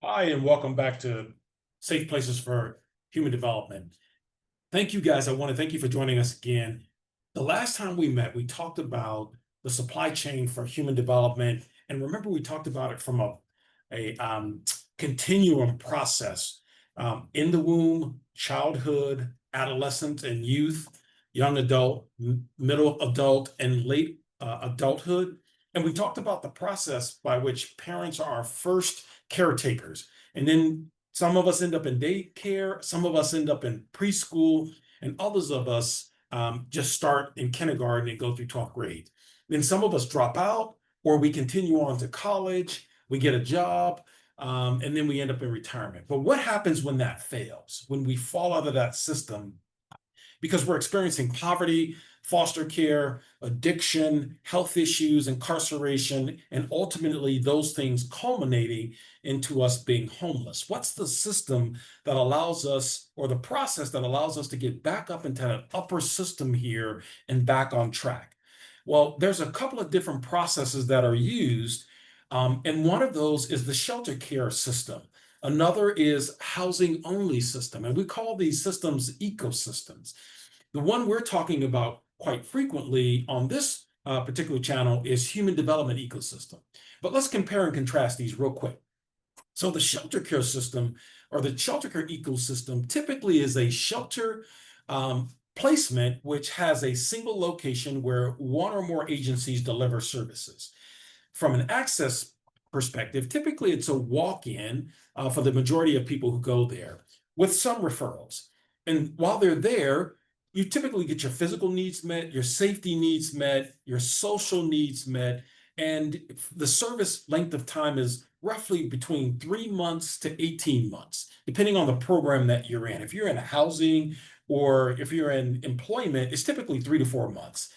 Hi, and welcome back to Safe Places for Human Development. Thank you guys. I want to thank you for joining us again. The last time we met, we talked about the supply chain for human development. And remember, we talked about it from a continuum process in the womb, childhood, adolescence, and youth, young adult, middle adult, and late adulthood. And we talked about the process by which parents are our first caretakers. And then some of us end up in daycare, some of us end up in preschool, and others of us just start in kindergarten and go through 12th grade. Then some of us drop out, or we continue on to college, we get a job, and then we end up in retirement. But what happens when that fails, when we fall out of that system because we're experiencing poverty, foster care, addiction, health issues, incarceration, and ultimately those things culminating into us being homeless? What's the system that allows us, or the process that allows us to get back up into that upper system here and back on track? Well, there's a couple of different processes that are used, and one of those is the shelter care system. Another is housing only system, and we call these systems ecosystems. The one we're talking about quite frequently on this particular channel is human development ecosystem. But let's compare and contrast these real quick. So the shelter care system, or the shelter care ecosystem, typically is a shelter placement which has a single location where one or more agencies deliver services. From an access perspective, typically it's a walk-in for the majority of people who go there, with some referrals. And while they're there, you typically get your physical needs met, your safety needs met, your social needs met, and the service length of time is roughly between 3 months to 18 months, depending on the program that you're in. If you're in housing or if you're in employment, it's typically 3 to 4 months.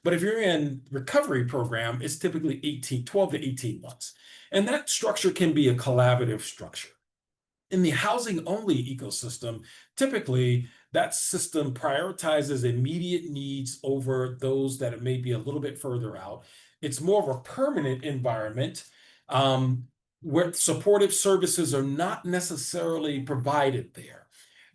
But if you're in recovery program, it's typically 12 to 18 months. And that structure can be a collaborative structure. In the housing only ecosystem, typically that system prioritizes immediate needs over those that may be a little bit further out. It's more of a permanent environment where supportive services are not necessarily provided there.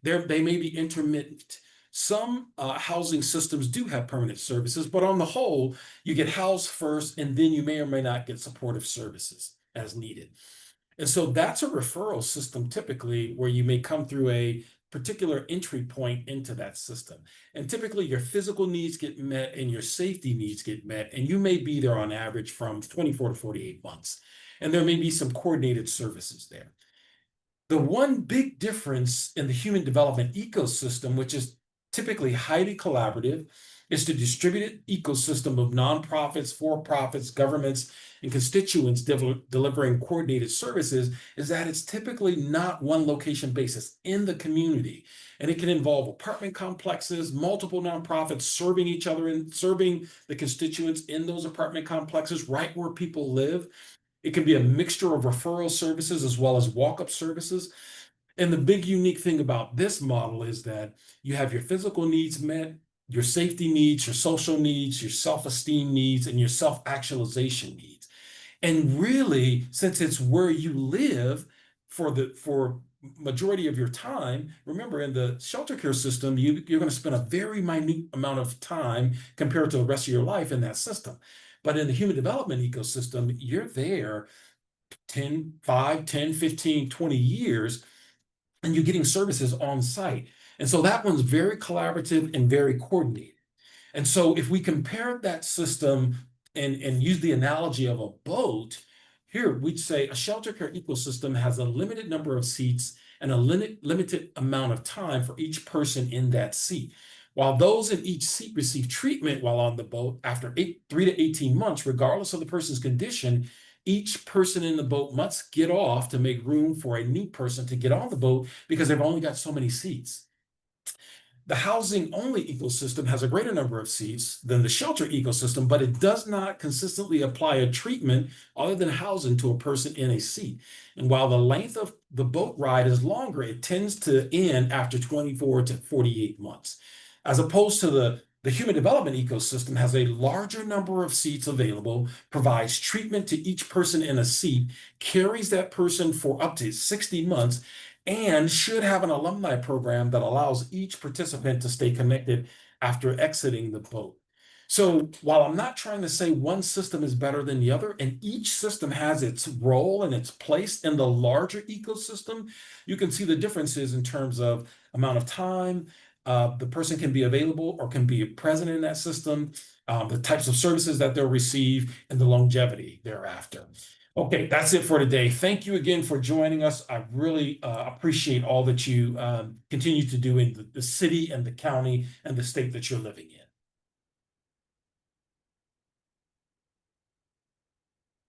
They may be intermittent. Some housing systems do have permanent services, but on the whole, you get housed first, and then you may or may not get supportive services as needed. And so that's a referral system typically where you may come through a particular entry point into that system. And typically your physical needs get met and your safety needs get met, and you may be there on average from 24 to 48 months. And there may be some coordinated services there. The one big difference in the human development ecosystem, which is typically highly collaborative, is the distributed ecosystem of nonprofits, for-profits, governments, and constituents delivering coordinated services, is that it's typically not one location basis in the community. And it can involve apartment complexes, multiple nonprofits serving each other and serving the constituents in those apartment complexes right where people live. It can be a mixture of referral services as well as walk-up services. And the big unique thing about this model is that you have your physical needs met, your safety needs, your social needs, your self-esteem needs, and your self-actualization needs. And really, since it's where you live for majority of your time, remember in the shelter care system, you're going to spend a very minute amount of time compared to the rest of your life in that system. But in the human development ecosystem, you're there 5, 10, 15, 20 years, and you're getting services on site. And so that one's very collaborative and very coordinated. And so if we compare that system and use the analogy of a boat, here we'd say a shelter care ecosystem has a limited number of seats and a limited amount of time for each person in that seat. While those in each seat receive treatment while on the boat after 3 to 18 months, regardless of the person's condition, each person in the boat must get off to make room for a new person to get on the boat because they've only got so many seats. The housing only ecosystem has a greater number of seats than the shelter ecosystem, but it does not consistently apply a treatment other than housing to a person in a seat. And while the length of the boat ride is longer, it tends to end after 24 to 48 months. As opposed to the The human development ecosystem has a larger number of seats available, provides treatment to each person in a seat, carries that person for up to 60 months, and should have an alumni program that allows each participant to stay connected after exiting the boat. So while I'm not trying to say one system is better than the other, and each system has its role and its place in the larger ecosystem, you can see the differences in terms of amount of time the person can be available or can be present in that system, the types of services that they'll receive, and the longevity thereafter. Okay, that's it for today. Thank you again for joining us. I really appreciate all that you continue to do in the city and the county and the state that you're living in.